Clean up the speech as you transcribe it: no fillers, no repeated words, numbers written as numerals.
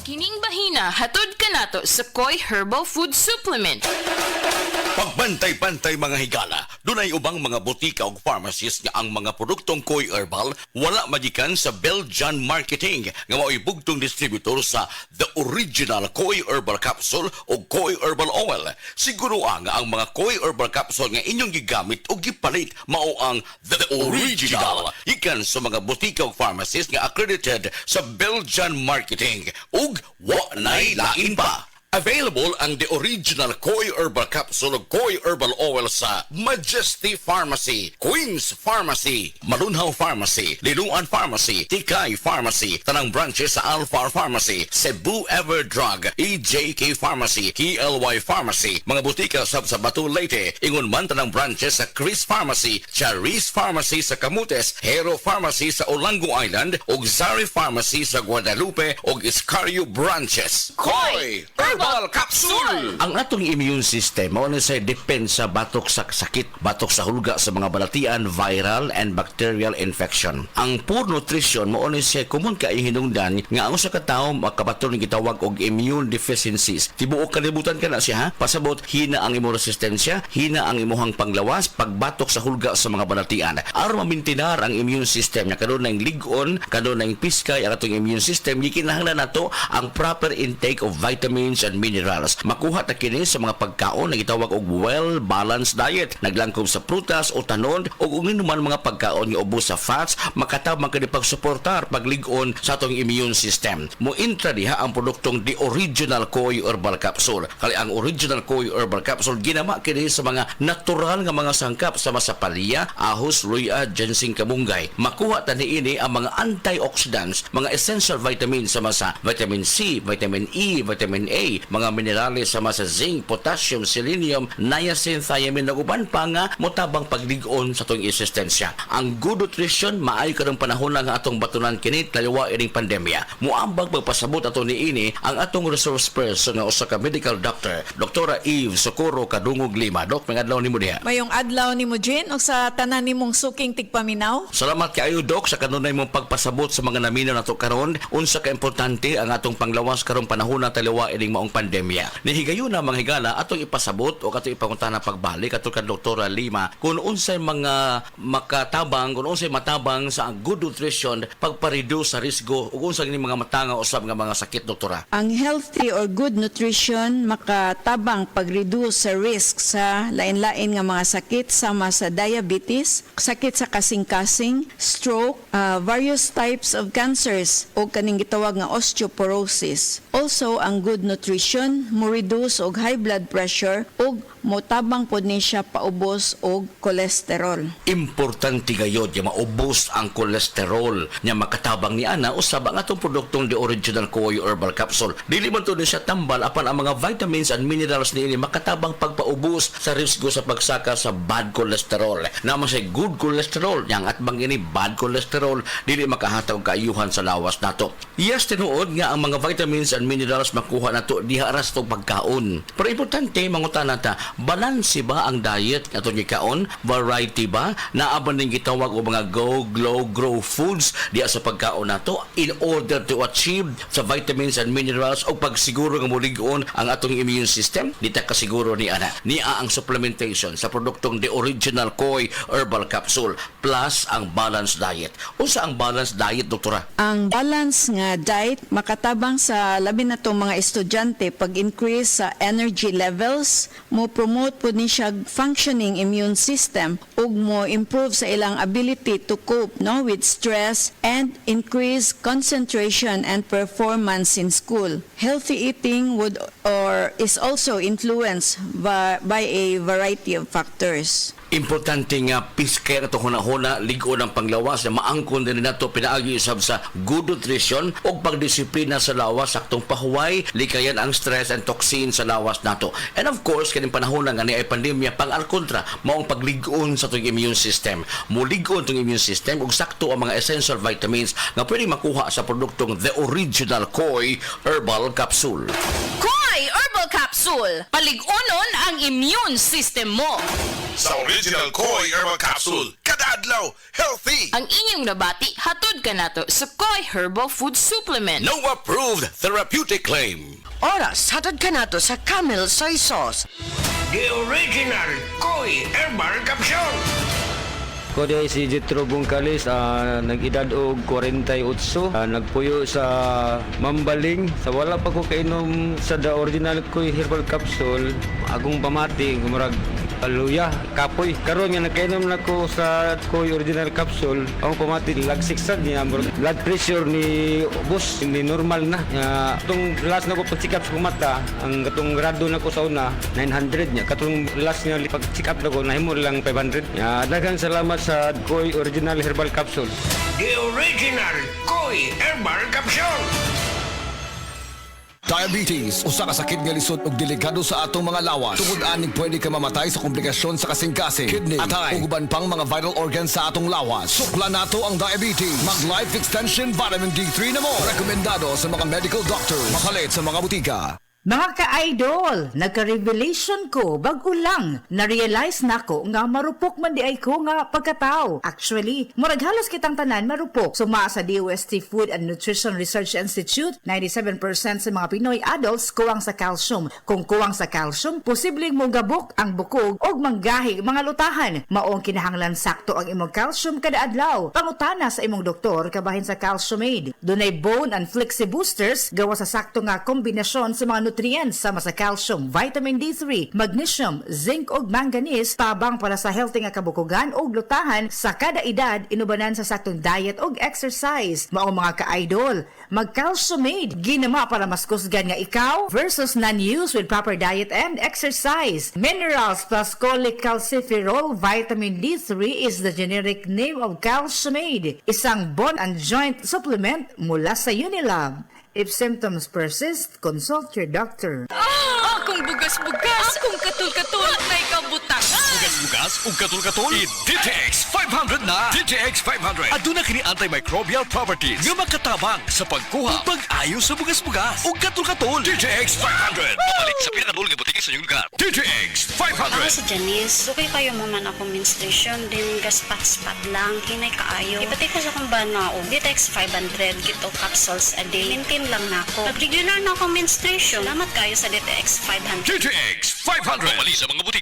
Kining bahina hatod kanato sa Koi Herbal Food Supplement. Pagbantay-bantay mga higala, dunay ubang mga butika o pharmacies nga ang mga produktong Koi Herbal wala magikan sa Belgian Marketing nga mao'y bugtong distributor sa The Original Koi Herbal Capsule o Koi Herbal Oil. Siguro nga ang mga Koi Herbal Capsule nga inyong gigamit o gipalit mao ang The Original. Ikan sa mga butika o pharmacies nga accredited sa Belgian Marketing ug wa nay lain pa. Available ang The Original Koi Herbal Capsule o Koi Herbal Oil sa Majesty Pharmacy, Queen's Pharmacy, Malunhaw Pharmacy, Linuan Pharmacy, Tikay Pharmacy, tanang branches sa Alpha Pharmacy, Cebu Everdrug, EJK Pharmacy, KLY Pharmacy, mga butika sa Batu Leyte, ingon man tanang branches sa Chris Pharmacy, Charis Pharmacy sa Camotes, Hero Pharmacy sa Olango Island, ug Zari Pharmacy sa Guadalupe ug Iscario branches. Koi Herbal Capsule! Ang atong immune system mao na sa depensa batok sa sakit, batok sa hulga sa mga balatian, viral and bacterial infection. Ang poor nutrition mao na siya common kay hinungdan nga ang usa ka tawo makabaton ni gitawag og immune deficiencies. Tibuok kalibutan ka na siya ha. Pasabot hina ang imong resistensya, hina ang imong panglawas, pagbatok sa hulga sa mga balatian. Aron mamintinar ang immune system nga kanunay lig-on, kanunay piskay ang atong immune system, gikinahanglan nato ang proper intake of vitamins and minerals. Makuha ta kini sa mga pagkaon na gitawag og well-balanced diet. Naglangkob sa prutas o tanon o kung inuman mga pagkaon nga ubos sa fats, makatabang kini pagsuportar paglig-on sa atong immune system. Mointra diha ang produktong The Original Koi Herbal Capsule. Kali ang Original Koi Herbal Capsule ginama kini sa mga natural nga mga sangkap sama sa palya, ahos, luya, ginseng, kamunggay. Makuha ta niini ang mga antioxidants, mga essential vitamins sama sa vitamin C, vitamin E, vitamin A, mga minerales sama sa zinc, potassium, selenium, niacin, thiamine ug uban pa nga motabang paglig-on sa atong resistensya. Ang good nutrition maayo karong panahon nga atong batunan kini taliwa ining pandemya. Muambag magpasabot ato niini ang atong resource person nga usa ka medical doctor, Dr. Eve Socorro Kadungog Lima. Dok, may adlaw nimo diha. Mayong adlaw nimo Jean o sa tanan nimong suking tigpaminaw. Salamat kaayo Dok sa kanunay mong pagpasabot sa mga naminaw nato karon. Unsa ka importante ang atong panglawas karong panahon na taliwa ining maong pandemya. Nihigayon na mga higala atong ipasabot o katong ipanguntahan pagbalik ato kan Dr. Lima kung unsay mga makatabang, kung unsay matabang sa good nutrition pagpa-reduce sa risgo ug unsay ni mga matanga usab nga mga sakit doktora. Ang healthy or good nutrition makatabang pag-reduce sa risk sa lain-lain nga mga sakit sama sa diabetes, sakit sa kasing-kasing, stroke, various types of cancers o kaning gitawag nga osteoporosis. Also, ang good nutrition mo reduce og high blood pressure ug motabang pod ni siya paubos og cholesterol. Importante gayod nga maubos ang kolesterol nya makatabang ni ana usab ang atong produktong The Original Koi Herbal Capsule. Dili man to ni siya tambal apan ang mga vitamins and minerals niini makatabang pagpaubos sa risgo sa pagsaka sa bad cholesterol. Naman sa good cholesterol yang atbang ini bad cholesterol dili makahatag kaayuhan sa lawas nato. Yes, tinuod nga ang mga vitamins and minerals makuha nato diha ra sa pagkaon. Pero importante mangutana ta, balanse ba ang diet ato ni kaon? Variety ba? Naaban ning gitawag og mga go, glow, grow foods diha sa pagkaon nato in order to achieve sa vitamins and minerals o pagsiguro nga mulig-on ang atong immune system. Dita kasiguro ni ana. Nia ang supplementation sa produktong The Original Koi Herbal Capsule plus ang balanced diet. Unsa ang balanced diet, doktora? Ang balance nga diet makatabang sa labi na tong mga estudyante pag-increase sa energy levels, mo promote po ni siya functioning immune system ug mo improve sa ilang ability to cope with stress and increase concentration and performance in school. Healthy eating would or is also influenced by a variety of factors. Importante nga piskay ato hunahuna lig-on ang panglawas na maangkon din nato pinaagi usab sa good nutrition ug pagdisiplina sa lawas saktong pahuway likayan ang stress and toxin sa lawas nato. And of course kaning panahon nga ni ay pandemya pang alkontra maong paglig-on sa atong immune system. Mulig-on tong immune system ug sakto ang mga essential vitamins nga pwede makuha sa produktong The Original Koi Herbal Capsule. Koi Herbal Capsule. Palig-onon ang immune system mo. Sa Original Koi Herbal Capsule, kada adlaw adlaw, healthy. Ang inyong nabati hatod kanato sa Koi Herbal Food Supplement. No approved therapeutic claim. Oras, hatod ka nato sa Camel Soy Sauce. The original Koi Herbal Capsule. Ko di si Jethro Bungkalis, nag-edad og 48, nagpuyo sa Mambaling. Sa wala pa ko kainom sa the original Koi Herbal Capsule, agong pamati, murag aluya, kapoy. Karon nga nakainom na ko sa Koi Original Capsule, akong pamati, lagsiksad niya, blood pressure ni boss, hindi normal na. Itong last na ko pag-check up sa mata, ang katong grado na ko sa una, 900 niya. Katong last niya pag-check up na ko, nahimo lang 500. Daghang salamat sa Koi Original Herbal Capsule. The original Koi Herbal Capsule. Diabetes, usa ka sakit nga lisod ug delikado sa atong mga lawas. Tungod aning pwede ka mamatay sa komplikasyon sa kasing-kasing, kidney, atay, ug uban pang mga vital organs sa atong lawas. Sukla nato ang diabetes. Mag Life Extension Vitamin D3 na mo. Rekomendado sa mga medical doctors. Makalit sa mga butika. Mga ka-idol, nagka-revelation ko, bago lang, na-realize na ko nga marupok man di ay ko nga pagkatao. Actually, murag halos kitang tanan marupok. Suma sa DOST Food and Nutrition Research Institute, 97% sa mga Pinoy adults kuwang sa calcium. Kung kuwang sa calcium, posibleng mogabok ang bukog o manggahi mga lutahan. Maong kinahanglan sakto ang imong calcium kada adlaw. Pangutana sa imong doktor kabahin sa Calcium-Aid. Dunay bone and flexi boosters gawa sa sakto nga kombinasyon sa mga nutrients sama sa calcium, vitamin D3, magnesium, zinc ug manganese tabang para sa healthy nga kabukugan ug lutahan sa kada edad inubanan sa saktong diet ug exercise. Mao mga ka-idol, mag-Calcium-Aid ginama para mas kusgan nga ikaw versus non-use with proper diet and exercise. Minerals plus cholecalciferol vitamin D3 is the generic name of Calcium-Aid, isang bone and joint supplement mula sa Unilab. If symptoms persist, consult your doctor. Akong bugas-bugas, akong katul-katul, may kabutangan. Bugas-bugas ug katul-katul, i-DTX 500 na. DTX 500 aduna kini antimicrobial properties nga makatabang sa pagkuha ug pag-ayo sa bugas-bugas ug katul-katul. DTX 500 pabalik sa pinakadulong nga butika sa inyong lugar. DTX 500. Ako si Janice, okay kayo mo man ako menstruation, din gaspat-spat lang, hinay kaayo. Ipati ko sa kong banao, DTX 500, gito capsules a day. Maintain lang na ako. Pag regular na ako menstruation, salamat kayo sa DTX 500. DTX 500 pabalik sa mga butika